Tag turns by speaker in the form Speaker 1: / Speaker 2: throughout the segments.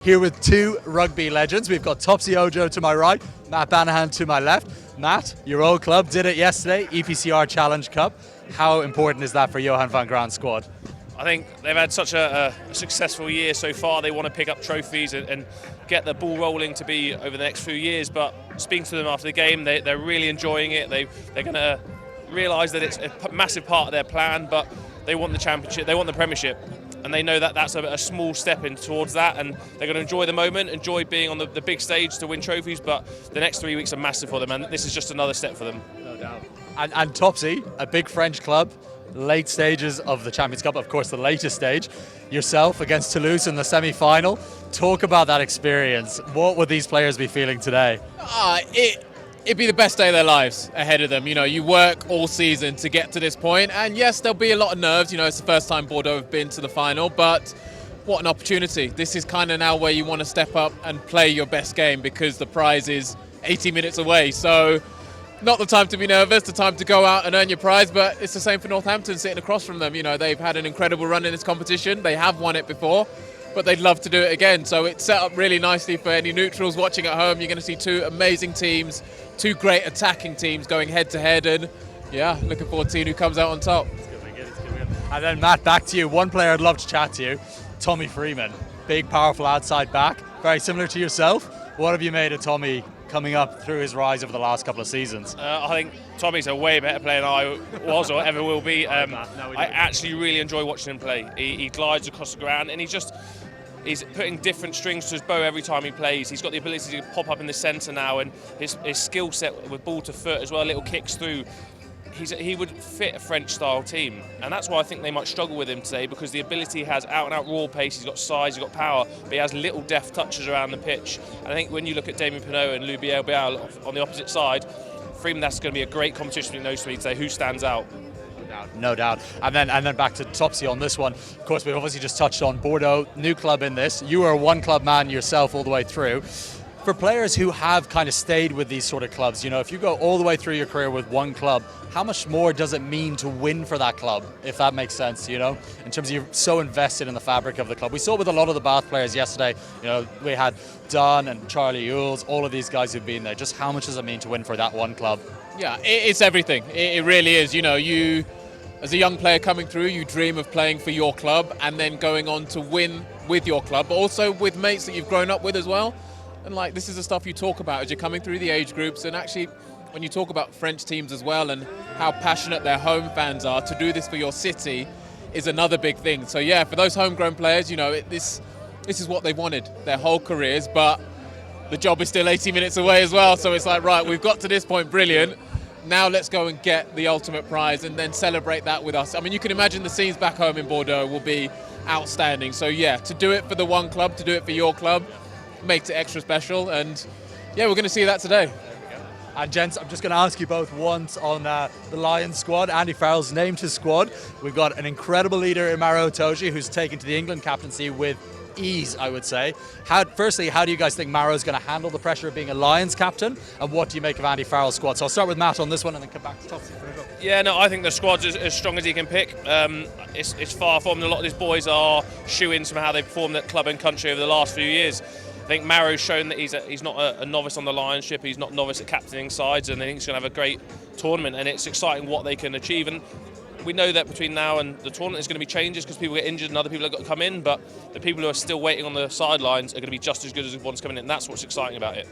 Speaker 1: Here with two rugby legends. We've got Topsy Ojo to my right, Matt Banahan to my left. Matt, your old club did it yesterday, EPCR Challenge Cup. How important is that for Johan van Graan's squad?
Speaker 2: I think they've had such a successful year so far. They want to pick up trophies and get the ball rolling to be over the next few years. But speaking to them after the game, they're really enjoying it. They're going to realise that it's a massive part of their plan, but they want the championship, they want the premiership. And they know that that's a small step in towards that, and they're going to enjoy the moment, enjoy being on the big stage to win trophies, but the next 3 weeks are massive for them, and this is just another step for them.
Speaker 1: No doubt. And Topsy, a big French club, late stages of the Champions Cup, of course the latest stage, yourself against Toulouse in the semi-final. Talk about that experience. What would these players be feeling today?
Speaker 3: It'd be the best day of their lives ahead of them. You know, you work all season to get to this point, and yes, there'll be a lot of nerves. You know, it's the first time Bordeaux have been to the final, but what an opportunity. This is kind of now where you want to step up and play your best game because the prize is 80 minutes away. So not the time to be nervous, the time to go out and earn your prize, but it's the same for Northampton sitting across from them. You know, they've had an incredible run in this competition. They have won it before, but they'd love to do it again. So it's set up really nicely for any neutrals watching at home. You're going to see two amazing teams, two great attacking teams going head to head, and yeah, looking forward to seeing who comes out on top.
Speaker 1: It's going to be good, it's going to be good. And then Matt, back to you. One player I'd love to chat to you, Tommy Freeman. Big, powerful outside back, very similar to yourself. What have you made of Tommy coming up through his rise over the last couple of seasons?
Speaker 2: I think Tommy's a way better player than I was or ever will be. I actually really enjoy watching him play. He glides across the ground, and he's putting different strings to his bow every time he plays. He's got the ability to pop up in the centre now, and his skill set with ball to foot as well, little kicks through. He would fit a French-style team, and that's why I think they might struggle with him today, because the ability he has out-and-out raw pace, he's got size, he's got power, but he has little deft touches around the pitch. And I think when you look at Damien Penaud and Lou Biel on the opposite side, Freeman, that's going to be a great competition between those three today. Who stands out?
Speaker 1: No doubt. And then back to Topsy on this one. Of course, we obviously just touched on Bordeaux, new club in this. You were a one-club man yourself all the way through. For players who have kind of stayed with these sort of clubs, you know, if you go all the way through your career with one club, how much more does it mean to win for that club, if that makes sense, you know, in terms of you're so invested in the fabric of the club. We saw with a lot of the Bath players yesterday, you know, we had Dunn and Charlie Ewells, all of these guys who've been there. Just how much does it mean to win for that one club?
Speaker 3: Yeah, it's everything. It really is. You know, you, as a young player coming through, you dream of playing for your club and then going on to win with your club, but also with mates that you've grown up with as well. And like, this is the stuff you talk about as you're coming through the age groups, and actually when you talk about French teams as well and how passionate their home fans are, to do this for your city is another big thing. So yeah, for those homegrown players, you know, this is what they wanted their whole careers, but the job is still 80 minutes away as well. So it's like, right, we've got to this point, brilliant. Now let's go and get the ultimate prize and then celebrate that with us. I mean, you can imagine the scenes back home in Bordeaux will be outstanding. So yeah, to do it for the one club, to do it for your club, makes it extra special, and yeah, we're going to see that today.
Speaker 1: And gents, I'm just going to ask you both once on the Lions squad. Andy Farrell's named his squad. We've got an incredible leader in Maro Itoje, who's taken to the England captaincy with ease, I would say. Firstly, how do you guys think Maro's going to handle the pressure of being a Lions captain, and what do you make of Andy Farrell's squad? So I'll start with Matt on this one and then come back to Topsy.
Speaker 2: Yeah, no, I think the squad's as strong as he can pick. It's far from, a lot of these boys are shoe-ins from how they've performed at club and country over the last few years. I think Maro's shown that he's not a novice on the Lions ship, he's not novice at captaining sides, and I think he's going to have a great tournament, and it's exciting what they can achieve. And we know that between now and the tournament there's going to be changes because people get injured and other people have got to come in, but the people who are still waiting on the sidelines are going to be just as good as the ones coming in, and that's what's exciting about it.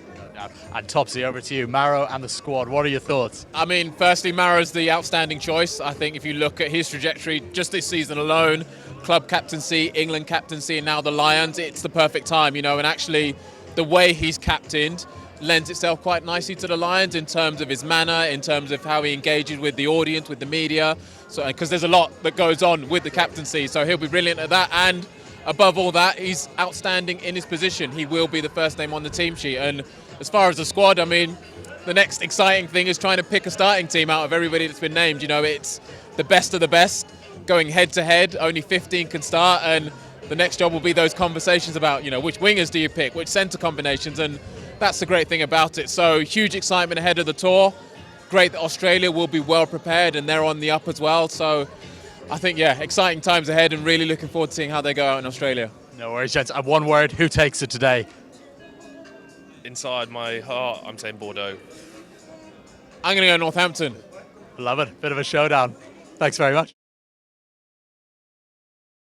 Speaker 1: And Topsy, over to you. Maro and the squad, what are your thoughts?
Speaker 3: I mean, firstly, Maro's the outstanding choice. I think if you look at his trajectory just this season alone, club captaincy, England captaincy, and now the Lions, it's the perfect time, you know, and actually the way he's captained lends itself quite nicely to the Lions in terms of his manner, in terms of how he engages with the audience, with the media. So, because there's a lot that goes on with the captaincy, so he'll be brilliant at that. And above all that, he's outstanding in his position. He will be the first name on the team sheet. And as far as the squad, I mean, the next exciting thing is trying to pick a starting team out of everybody that's been named. You know, it's the best of the best going head to head. Only 15 can start, and the next job will be those conversations about, you know, which wingers do you pick, which centre combinations, and that's the great thing about it. So huge excitement ahead of the tour. Great that Australia will be well prepared and they're on the up as well. So I think, yeah, exciting times ahead and really looking forward to seeing how they go out in Australia.
Speaker 1: No worries, gents. And one word, who takes it today?
Speaker 2: Inside my heart, I'm saying Bordeaux.
Speaker 3: I'm going to go Northampton.
Speaker 1: Love it. Bit of a showdown. Thanks very much.